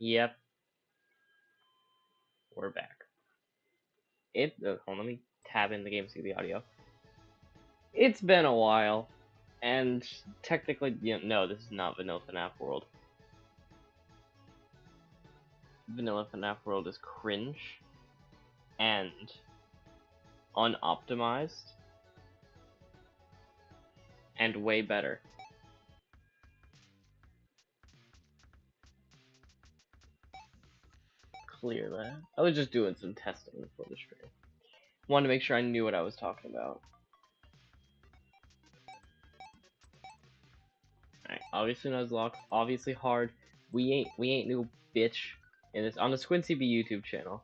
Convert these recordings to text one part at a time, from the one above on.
Yep, we're back. Hold on, let me tab in the game to see the audio. It's been a while, and technically, no, this is not Vanilla FNAF World. Vanilla FNAF World is cringe and unoptimized and way better. Clear that. I was just doing some testing before the stream. Wanted to make sure I knew what I was talking about. Alright, obviously Nuzlocke, obviously hard. We ain't no bitch in this on the Squincy B YouTube channel.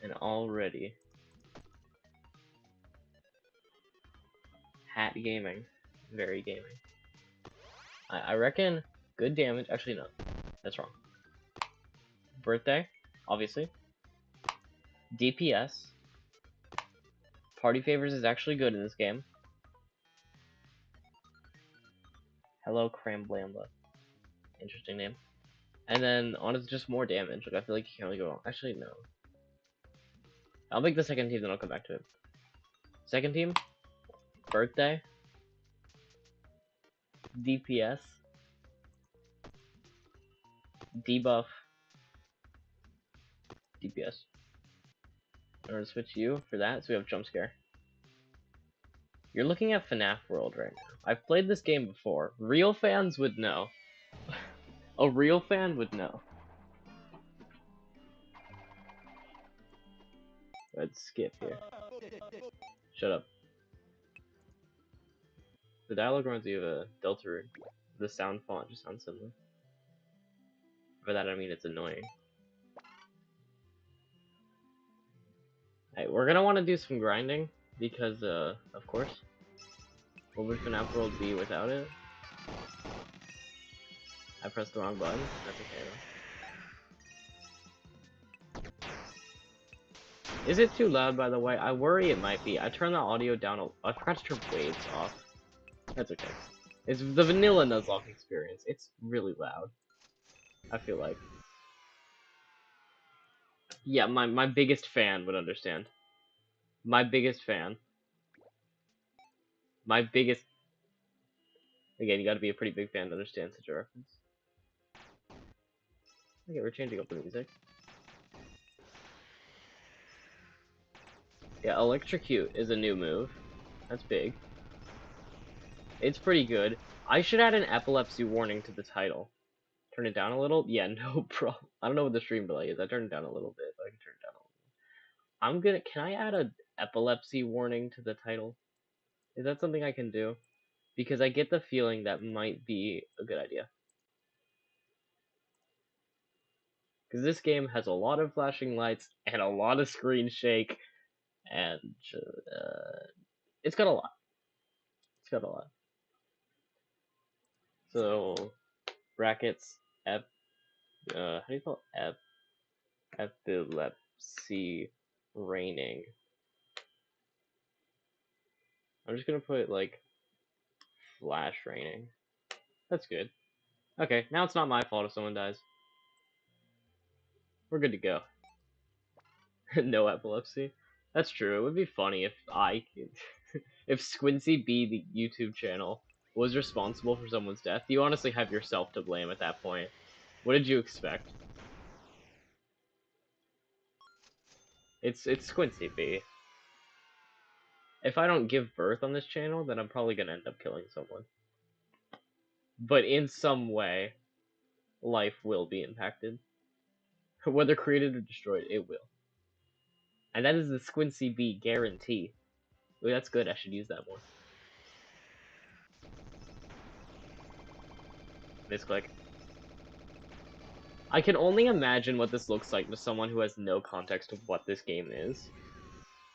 And already Hat Gaming. Very gaming. I reckon good damage. Actually, no. That's wrong. Birthday, obviously. DPS. Party Favors is actually good in this game. Hello, Cramblamba. Interesting name. And then on is just more damage. Like, I feel like you can't really go wrong. Actually, no. I'll make the second team, then I'll come back to it. Second team. Birthday. DPS. Debuff. DPS. I'm gonna switch you for that, so we have Jump Scare. You're looking at FNAF World right now. I've played this game before. Real fans would know. A real fan would know. Let's skip here. Shut up. The dialogue reminds me of a Delta Rune. The sound font just sounds similar. For that I mean it's annoying. Hey, we're gonna want to do some grinding because, of course. What would FNAF World be without it? I pressed the wrong button. That's okay though. Is it too loud, by the way? I worry it might be. I turned the audio down. I forgot to turn waves off. That's okay. It's the vanilla Nuzlocke experience. It's really loud. I feel like. Yeah, my biggest fan would understand. My biggest fan. My biggest... Again, you gotta be a pretty big fan to understand such a reference. Okay, we're changing up the music. Yeah, Electrocute is a new move. That's big. It's pretty good. I should add an epilepsy warning to the title. Turn it down a little? Yeah, no problem. I don't know what the stream delay is. I turned it down a little bit, but I can turn it down a little. I'm gonna... Can I add an epilepsy warning to the title? Is that something I can do? Because I get the feeling that might be a good idea. Because this game has a lot of flashing lights and a lot of screen shake, and it's got a lot. It's got a lot. So, brackets, how do you call it? Epilepsy raining. I'm just gonna put, like, flash raining. That's good. Okay, now it's not my fault if someone dies. We're good to go. No epilepsy. That's true. It would be funny if if Squincy B, the YouTube channel, was responsible for someone's death. You honestly have yourself to blame at that point. What did you expect? It's Squincy B. If I don't give birth on this channel, then I'm probably gonna end up killing someone. But in some way, life will be impacted. Whether created or destroyed, it will. And that is the Squincy B guarantee. Ooh, that's good, I should use that more. Misclick. I can only imagine what this looks like to someone who has no context of what this game is.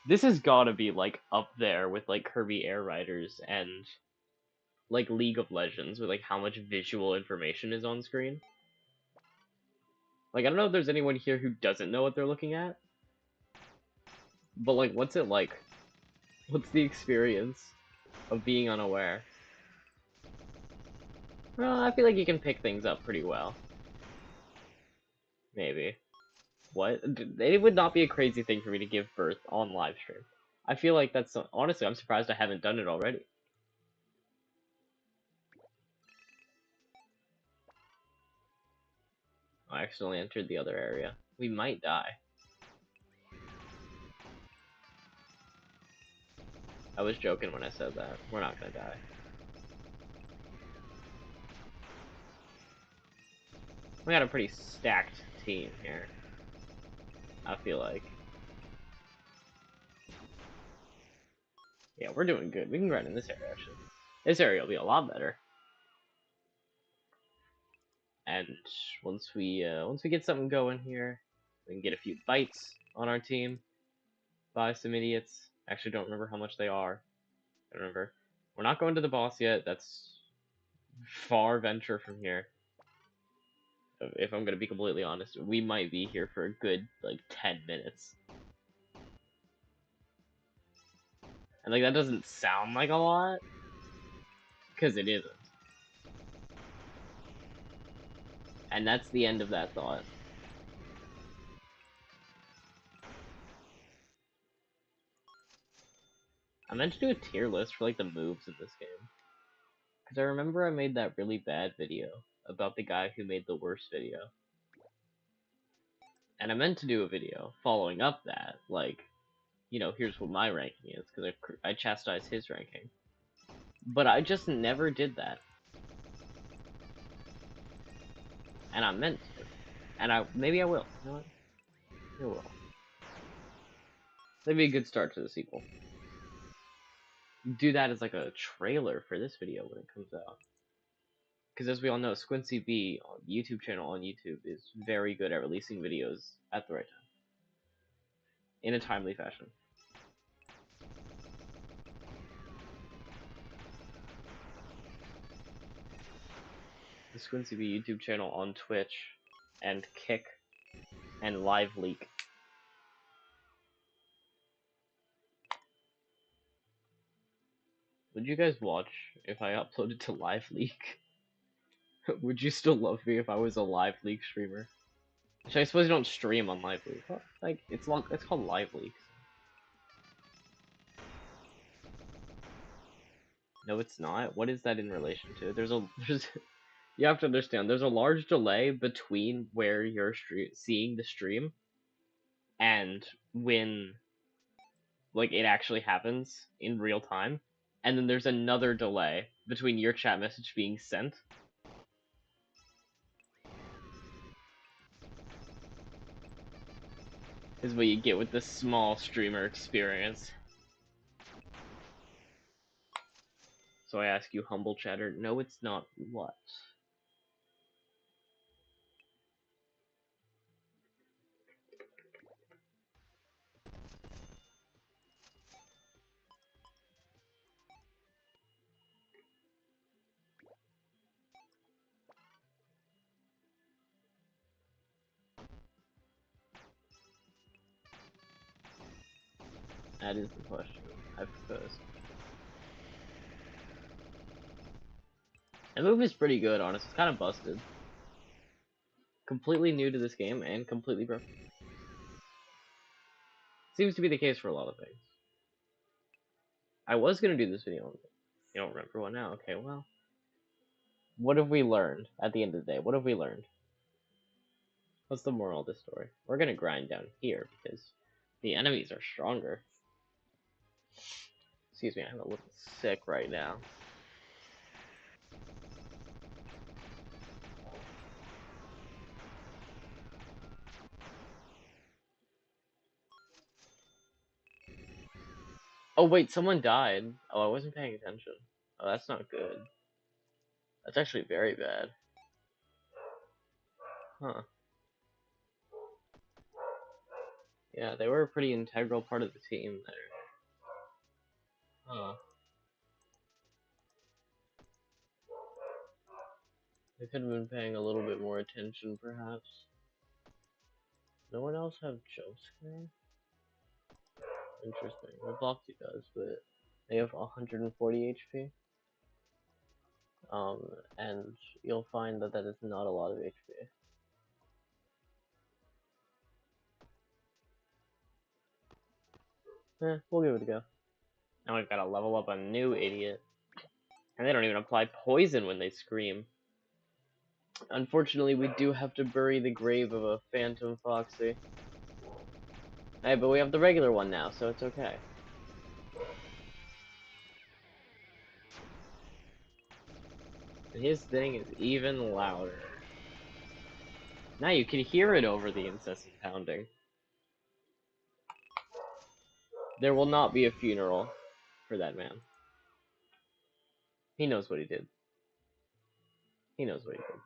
This has gotta be, like, up there with, like, Kirby Air Riders and, like, League of Legends, with, like, how much visual information is on screen. Like, I don't know if there's anyone here who doesn't know what they're looking at. But, like, what's it like? What's the experience of being unaware? Well, I feel like you can pick things up pretty well. Maybe. What? It would not be a crazy thing for me to give birth on live stream. I feel like that's honestly, I'm surprised I haven't done it already. I accidentally entered the other area. We might die. I was joking when I said that. We're not gonna die. We got a pretty stacked team here, I feel like. Yeah, we're doing good. We can grind in this area, actually. This area will be a lot better. And once we get something going here, we can get a few bites on our team. Buy some idiots. Actually, don't remember how much they are. I don't remember. We're not going to the boss yet. That's far venture from here. If I'm gonna be completely honest, we might be here for a good like 10 minutes. And like that doesn't sound like a lot, because it isn't. And that's the end of that thought. I meant to do a tier list for like the moves in this game. Because I remember I made that really bad video about the guy who made the worst video. And I meant to do a video following up that, like, you know, here's what my ranking is, because I chastised his ranking. But I just never did that. And I meant to. And maybe I will. You know what? I will. That'd be a good start to the sequel. Do that as like a trailer for this video when it comes out. Because as we all know, Squincy B YouTube channel on YouTube is very good at releasing videos at the right time. In a timely fashion. The Squincy B YouTube channel on Twitch and Kick and Live Leak. Would you guys watch if I uploaded to Live Leak? Would you still love me if I was a Live Leak streamer? Which I suppose you don't stream on Live Leak. Well, like it's called Live Leak. No, it's not. What is that in relation to? There's you have to understand. There's a large delay between where you're seeing the stream and when like it actually happens in real time, and then there's another delay between your chat message being sent. Is what you get with this small streamer experience. So I ask you, humble chatter. No, it's not. What? That is the question I proposed. The move is pretty good, honestly. It's kind of busted. Completely new to this game and completely broken. Seems to be the case for a lot of things. I was gonna do this video. You don't remember what now? Okay, well. What have we learned at the end of the day? What have we learned? What's the moral of this story? We're gonna grind down here because the enemies are stronger. Excuse me, I'm a little sick right now. Oh wait, someone died. Oh, I wasn't paying attention. Oh, that's not good. That's actually very bad. Huh. Yeah, they were a pretty integral part of the team there. Huh. They could have been paying a little bit more attention, perhaps. No one else have jump scare? Interesting. Well, Bloxy does, but they have 140 HP. Um, and you'll find that that is not a lot of HP. We'll give it a go. Now we've got to level up a new idiot. And they don't even apply poison when they scream. Unfortunately, we do have to bury the grave of a Phantom Foxy. Hey, but we have the regular one now, so it's okay. And his thing is even louder. Now you can hear it over the incessant pounding. There will not be a funeral for that man. He knows what he did. He knows what he did.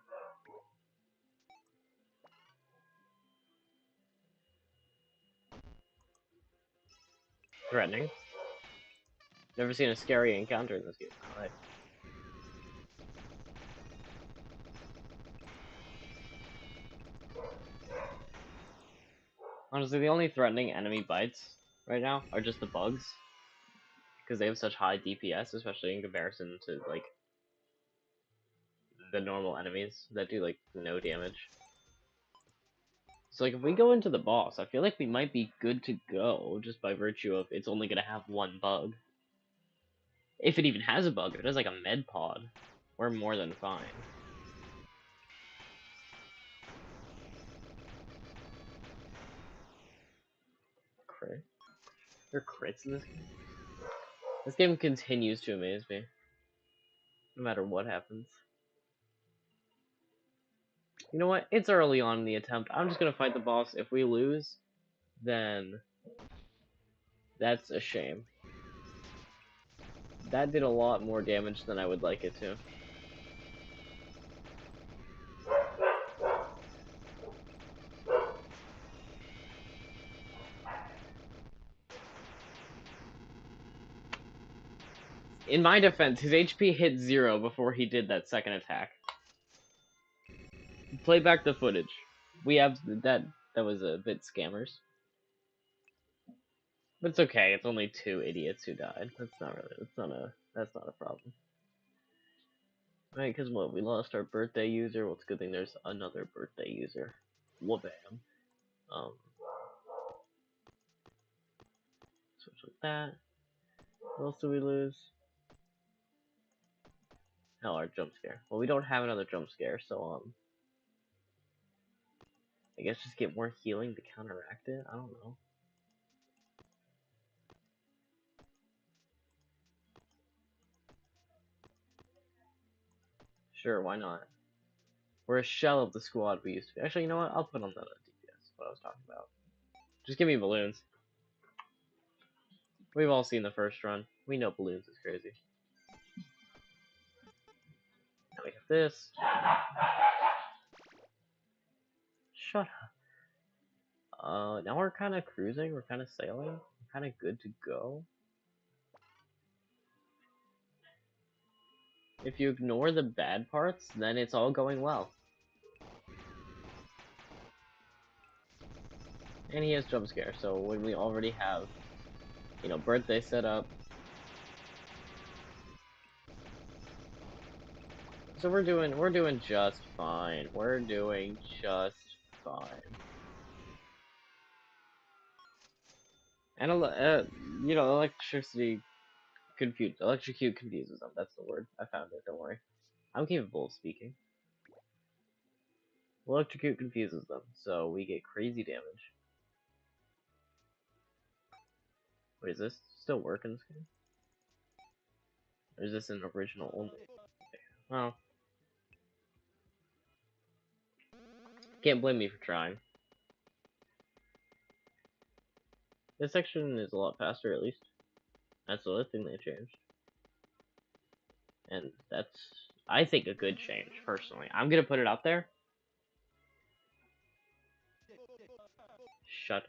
Threatening. Never seen a scary encounter in this game. Right. Honestly, the only threatening enemy bites right now are just the bugs. Because they have such high DPS, especially in comparison to, like, the normal enemies that do, like, no damage. So, like, if we go into the boss, I feel like we might be good to go, just by virtue of it's only gonna have one bug. If it even has a bug, if it has, like, a med pod, we're more than fine. Crit? There are crits in this game? This game continues to amaze me. No matter what happens. You know what? It's early on in the attempt. I'm just gonna fight the boss. If we lose, then that's a shame. That did a lot more damage than I would like it to. In my defense, his HP hit 0 before he did that second attack. Play back the footage. We have that was a bit scammers. But it's okay, it's only 2 idiots who died. That's not a problem. Right, because what, we lost our birthday user? Well, it's a good thing there's another birthday user. Whoopam. Switch with that. What else do we lose? Hell, our jump scare. Well, we don't have another jump scare, so, I guess just get more healing to counteract it? I don't know. Sure, why not? We're a shell of the squad we used to be. Actually, you know what? I'll put on the DPS, what I was talking about. Just give me balloons. We've all seen the first run. We know balloons is crazy. Now we have this. Shut up. Now we're kind of cruising. We're kind of sailing. We're kind of good to go. If you ignore the bad parts, then it's all going well. And he has jump scare, so when we already have, you know, birthday set up. So we're doing just fine. We're doing just fine. And you know, electrocute confuses them. That's the word. I found it. Don't worry. I'm capable of speaking. Electrocute confuses them, so we get crazy damage. Wait, is this still work in this game? Or is this an original only? Well, can't blame me for trying. This section is a lot faster, at least. That's the other thing they changed. And that's, I think, a good change, personally. I'm gonna put it out there. Shut.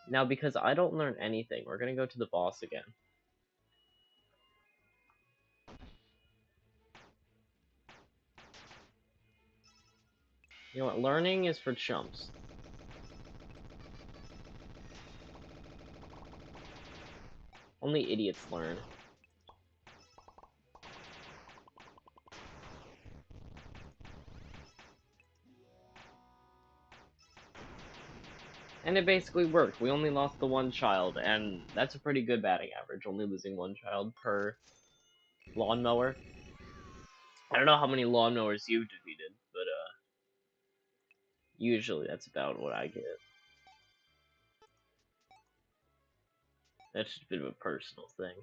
Now, because I don't learn anything, we're gonna go to the boss again. You know what? Learning is for chumps. Only idiots learn. And it basically worked. We only lost the one child, and that's a pretty good batting average, only losing one child per lawnmower. I don't know how many lawnmowers you've defeated, but usually that's about what I get. That's just a bit of a personal thing.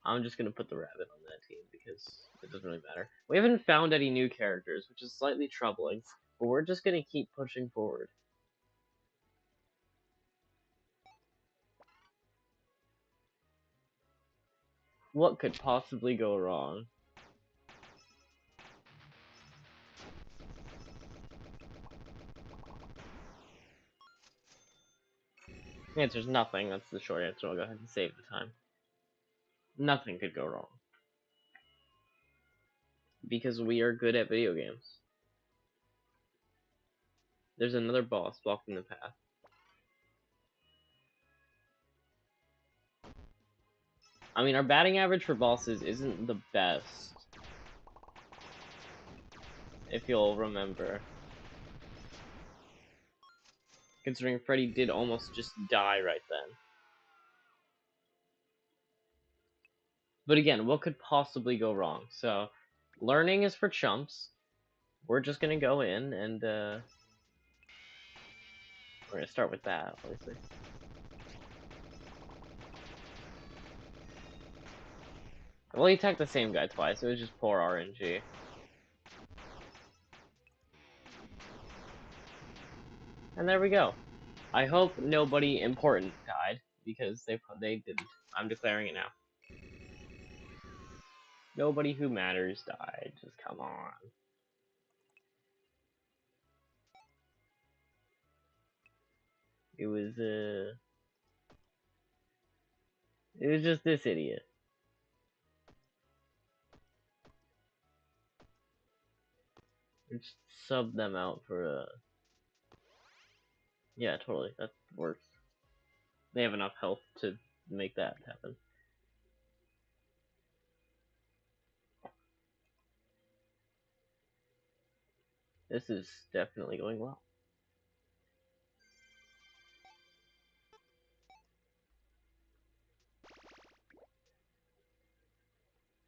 I'm just gonna put the rabbit on that team because it doesn't really matter. We haven't found any new characters, which is slightly troubling, but we're just gonna keep pushing forward. What could possibly go wrong? The answer's nothing. That's the short answer. I'll go ahead and save the time. Nothing could go wrong. Because we are good at video games. There's another boss blocking the path. I mean, our batting average for bosses isn't the best. If you'll remember. Considering Freddy did almost just die right then. But again, what could possibly go wrong? So, learning is for chumps. We're just gonna go in and, we're gonna start with that, obviously. Well, he attacked the same guy twice, it was just poor RNG. And there we go. I hope nobody important died, because they didn't. I'm declaring it now. Nobody who matters died, just come on. It was just this idiot. Just sub them out for yeah, totally, that works. They have enough health to make that happen. This is definitely going well.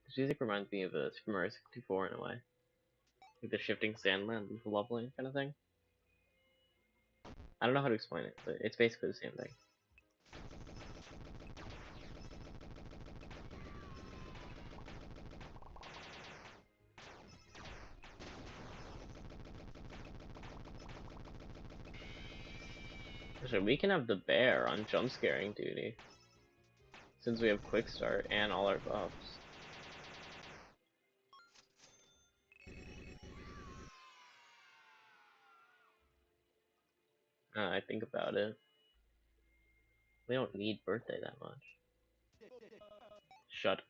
This music reminds me of Super Mario 64 in a way. Like the shifting sand land leveling kind of thing. I don't know how to explain it, but it's basically the same thing. So we can have the bear on jump scaring duty. Since we have quick start and all our buffs. I think about it. We don't need birthday that much. Shut.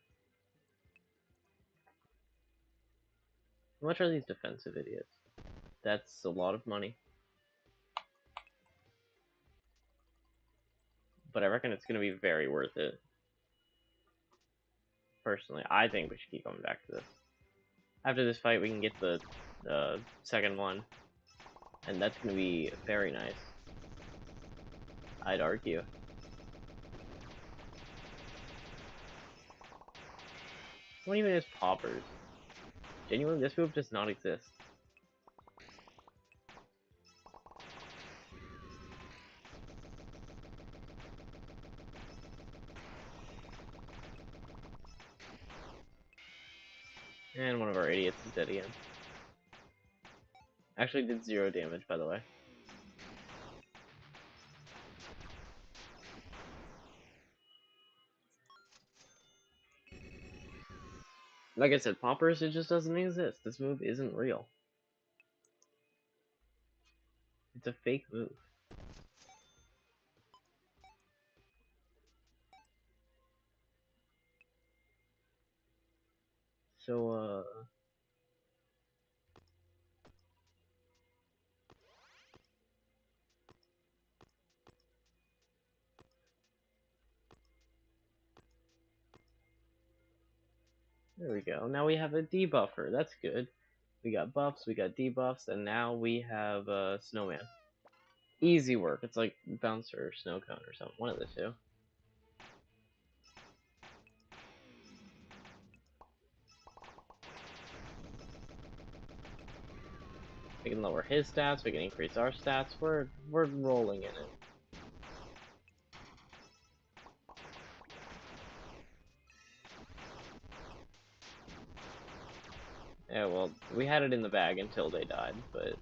How much are these defensive idiots? That's a lot of money. But I reckon it's gonna be very worth it. Personally, I think we should keep coming back to this. After this fight, we can get the second one. And that's gonna be very nice. I'd argue. What even is poppers? Genuinely, this move does not exist. And one of our idiots is dead again. Actually did 0 damage, by the way. Like I said, poppers, it just doesn't exist. This move isn't real. It's a fake move. So, There we go. Now we have a debuffer. That's good. We got buffs, we got debuffs, and now we have a snowman. Easy work. It's like bouncer or snow cone or something. One of the two. We can lower his stats. We can increase our stats. We're rolling in it. Yeah, well, we had it in the bag until they died, but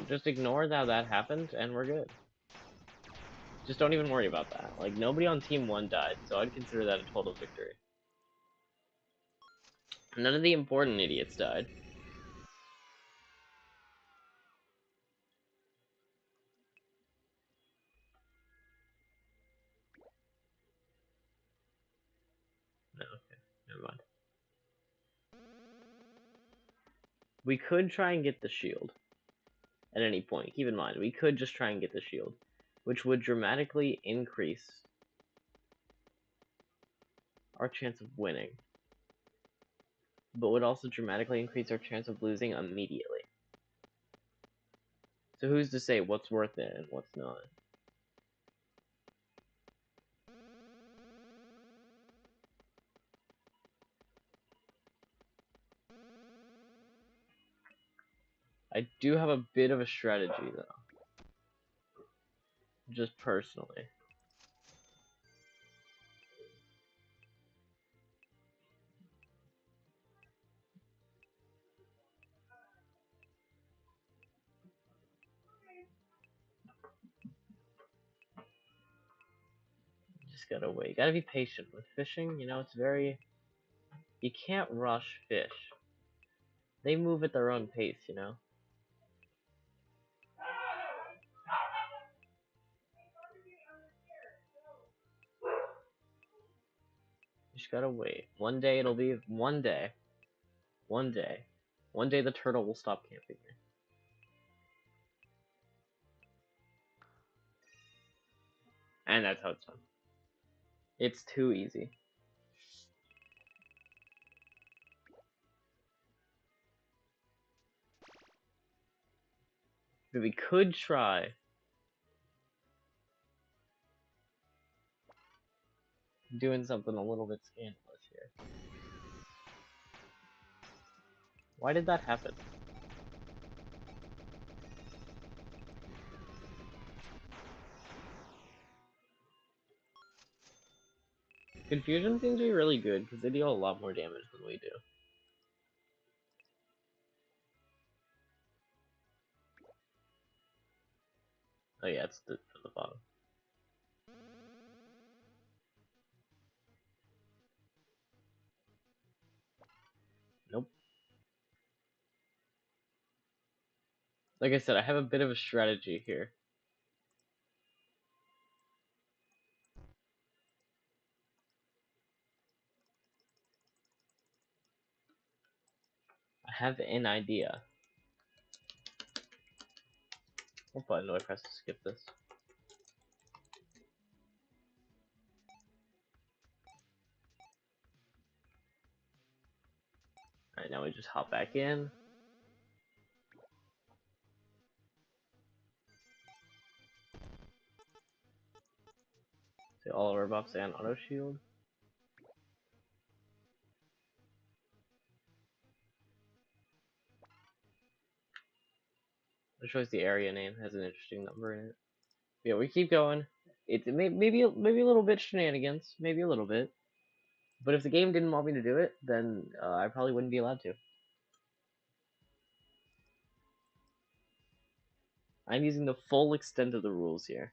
just ignore how that happened, and we're good. Just don't even worry about that. Like, nobody on Team 1 died, so I'd consider that a total victory. None of the important idiots died. No, okay, never mind. We could try and get the shield at any point. Keep in mind, we could just try and get the shield, which would dramatically increase our chance of winning, but would also dramatically increase our chance of losing immediately. So who's to say what's worth it and what's not? I do have a bit of a strategy, though. Just personally. Just gotta wait. Gotta be patient with fishing. You know, it's very... You can't rush fish. They move at their own pace, you know? You just gotta wait. One day it'll be... One day. One day. One day the turtle will stop camping me. And that's how it's done. It's too easy. But we could try doing something a little bit scandalous here. Why did that happen? Confusion seems to be really good because they deal a lot more damage than we do. Oh yeah, it's from the bottom. Nope. Like I said, I have a bit of a strategy here. I have an idea. What button do I press to skip this? Alright, now we just hop back in. See all of our buffs and auto shield. It shows the area name has an interesting number in it. Yeah, we keep going. Maybe a little bit shenanigans, maybe a little bit. But if the game didn't want me to do it, then I probably wouldn't be allowed to. I'm using the full extent of the rules here.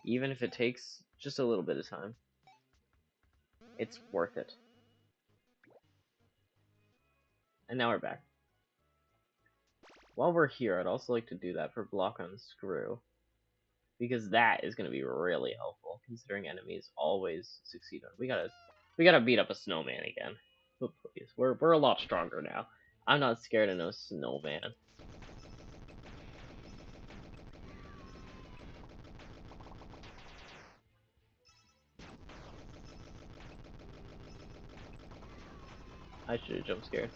Even if it takes just a little bit of time. It's worth it. And now we're back. While we're here, I'd also like to do that for block on screw. Because that is going to be really helpful, considering enemies always succeed on. We gotta beat up a snowman again. Oh, please. We're a lot stronger now. I'm not scared of no snowman. I should have jump scared.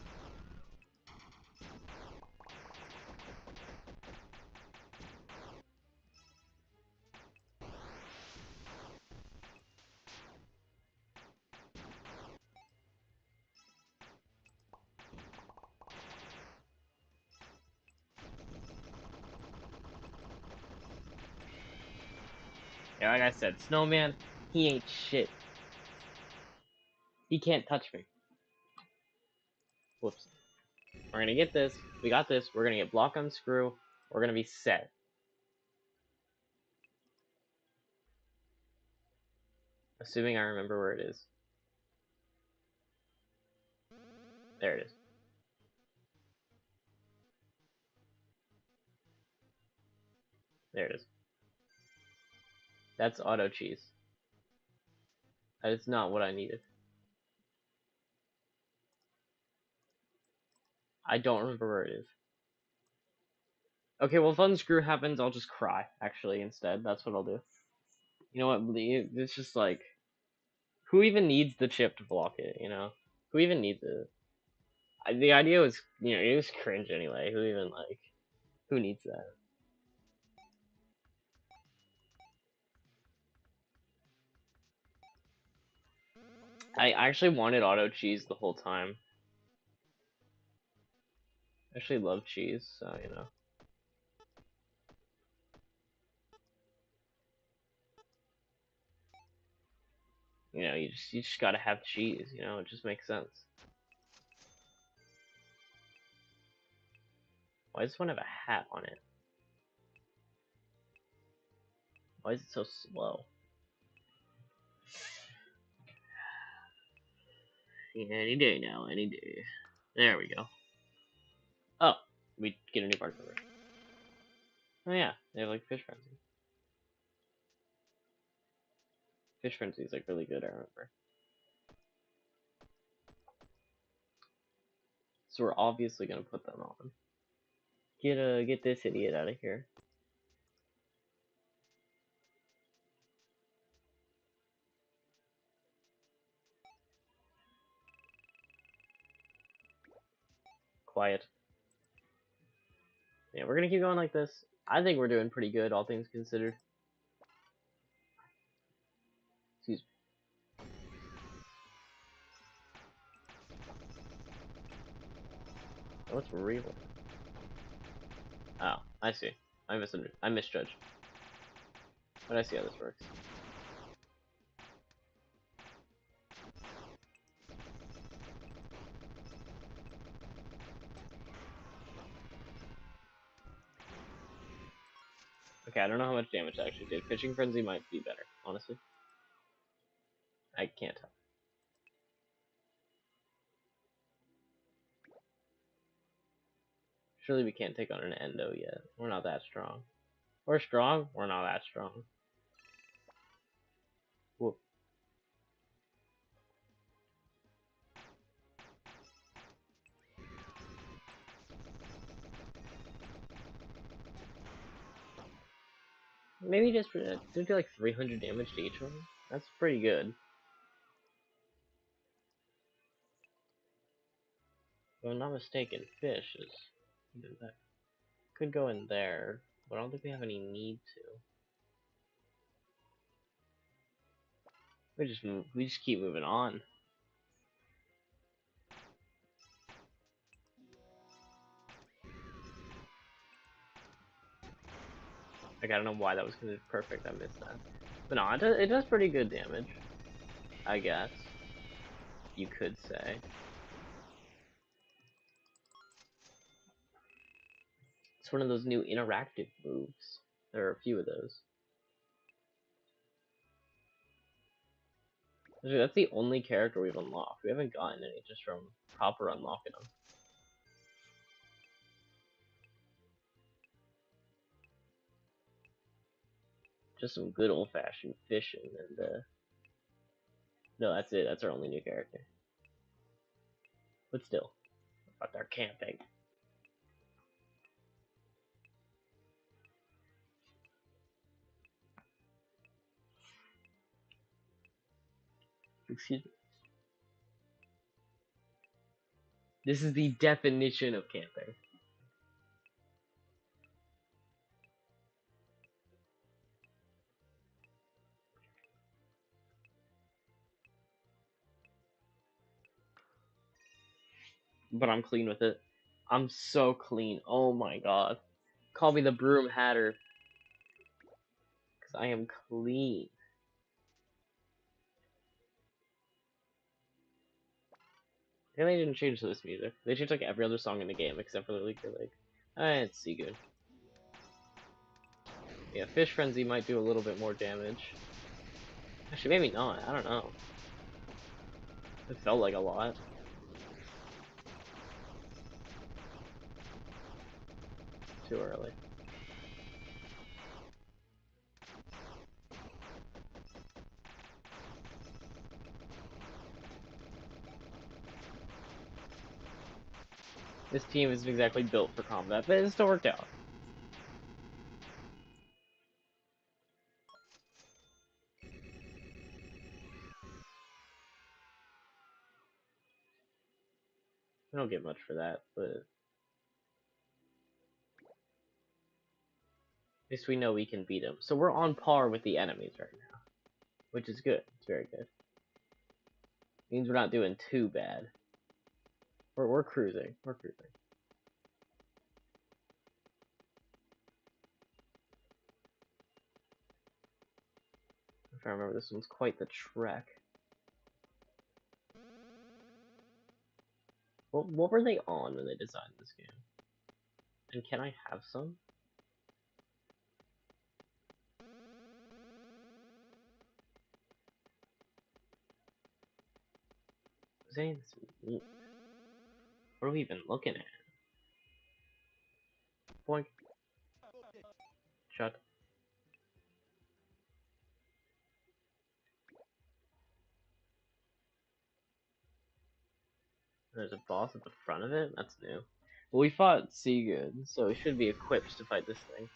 Yeah, like I said, Snowman, he ain't shit. He can't touch me. Whoops. We're gonna get this. We got this. We're gonna get block on screw. We're gonna be set. Assuming I remember where it is. There it is. There it is. That's auto cheese. That is not what I needed. I don't remember where it is. Okay, well, if unscrew happens, I'll just cry, actually, instead. That's what I'll do. You know what? It's just like, who even needs the chip to block it, you know? Who even needs it? The idea was, you know, it was cringe anyway. Who even, like, who needs that? I actually wanted auto cheese the whole time. I actually love cheese, so, you know. You know, you just gotta have cheese, you know? It just makes sense. Why does this one have a hat on it? Why is it so slow? Yeah, any day now, any day. There we go. Oh, we get a new part number. Oh yeah, they have like Fish Frenzy. Fish Frenzy is like really good, I remember. So we're obviously gonna put them on. Get this idiot out of here. Quiet. Yeah, we're gonna keep going like this. I think we're doing pretty good, all things considered. Excuse me. What's real? Oh, I see. I misjudged. But I see how this works. Okay, I don't know how much damage I actually did. Fishing Frenzy might be better, honestly. I can't tell. Surely we can't take on an Endo yet. We're not that strong. We're strong, we're not that strong. Whoop. Maybe just do like 300 damage to each one. That's pretty good. If I'm not mistaken, fish is that could go in there, but I don't think we have any need to. We just keep moving on. Like I don't know why that was considered perfect. I missed that. But no, it does pretty good damage. I guess you could say. It's one of those new interactive moves. There are a few of those. Actually, that's the only character we've unlocked. We haven't gotten any just from proper unlocking them. Just some good old-fashioned fishing, and no, that's it. That's our only new character. But still, out there camping. Excuse me. This is the definition of camping. But I'm clean with it. I'm so clean. Oh my god. Call me the broom hatter. Because I am clean. And they didn't change this music. They changed like every other song in the game except for the League. Like, it's Seagoon. Yeah, Fish Frenzy might do a little bit more damage. Actually, maybe not. I don't know. It felt like a lot. Too early. This team isn't exactly built for combat, but it still worked out. We don't get much for that, but at least we know we can beat them. So we're on par with the enemies right now, which is good. It's very good. Means we're not doing too bad. We're cruising. We're cruising. If I remember, this one's quite the trek. What were they on when they designed this game? And can I have some? Saying this meat. What are we even looking at? Boink. Shut. There's a boss at the front of it? That's new. Well, we fought Seagoon, so we should be equipped to fight this thing.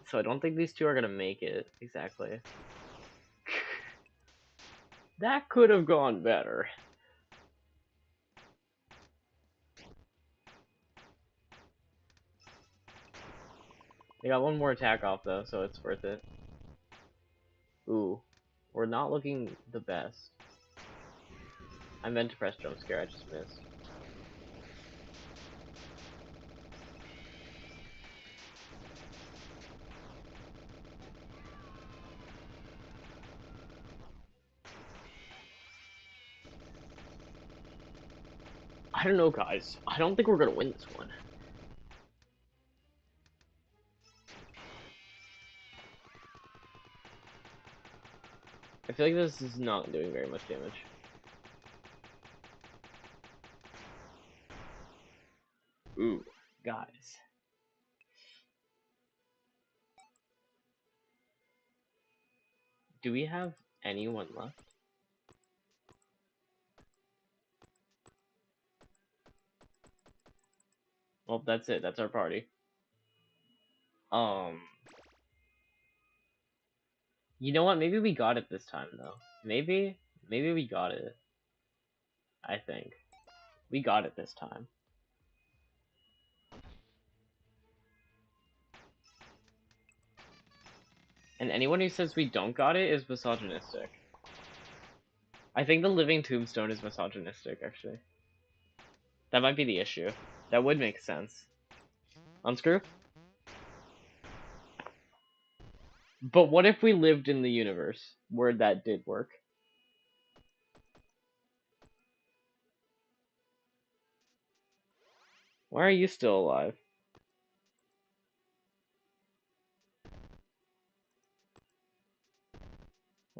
So I don't think these two are gonna make it, exactly. That could have gone better. They got one more attack off though, so it's worth it. Ooh. We're not looking the best. I meant to press jump scare, I just missed. I don't know, guys. I don't think we're gonna win this one. I feel like this is not doing very much damage. Ooh, guys. Do we have anyone left? Well, that's it. That's our party. You know what? Maybe we got it this time, though. Maybe we got it. I think. We got it this time. And anyone who says we don't got it is misogynistic. I think the living tombstone is misogynistic, actually. That might be the issue. That would make sense. Unscrew? But what if we lived in the universe where that did work? Why are you still alive?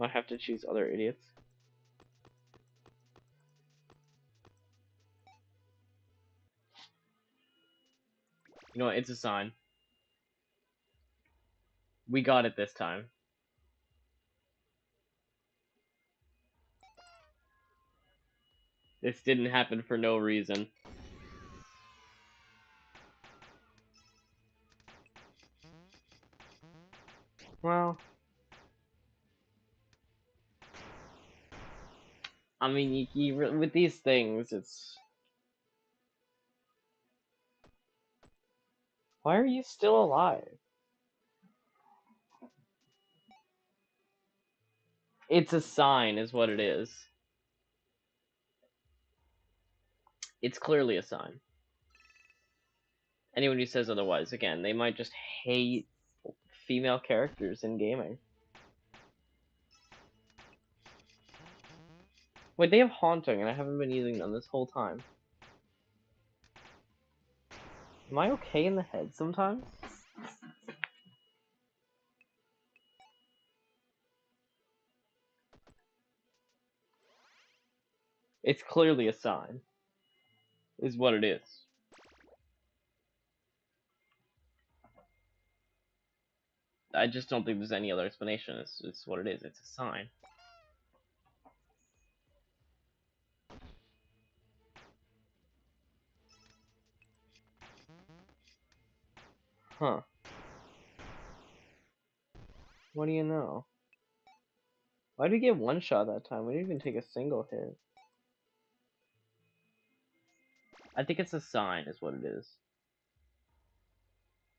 I have to choose other idiots. You know what? It's a sign. We got it this time. This didn't happen for no reason. Well, I mean, with these things, it's... Why are you still alive? It's a sign, is what it is. It's clearly a sign. Anyone who says otherwise, again, they might just hate female characters in gaming. Wait, they have haunting, and I haven't been using them this whole time. Am I okay in the head sometimes? It's clearly a sign, is what it is. I just don't think there's any other explanation. It's what it is. It's a sign. Huh. What do you know? Why did we get one shot that time? We didn't even take a single hit. I think it's a sign, is what it is.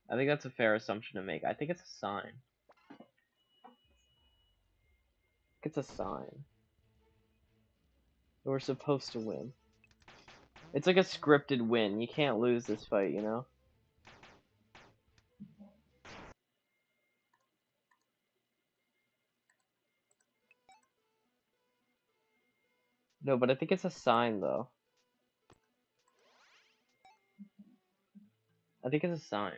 I think that's a fair assumption to make. I think it's a sign. It's a sign. We're supposed to win. It's like a scripted win. You can't lose this fight, you know? No, but I think it's a sign, though. I think it's a sign.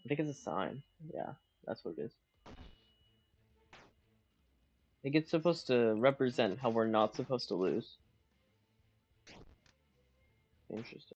I think it's a sign. Yeah, that's what it is. I think it's supposed to represent how we're not supposed to lose. Interesting.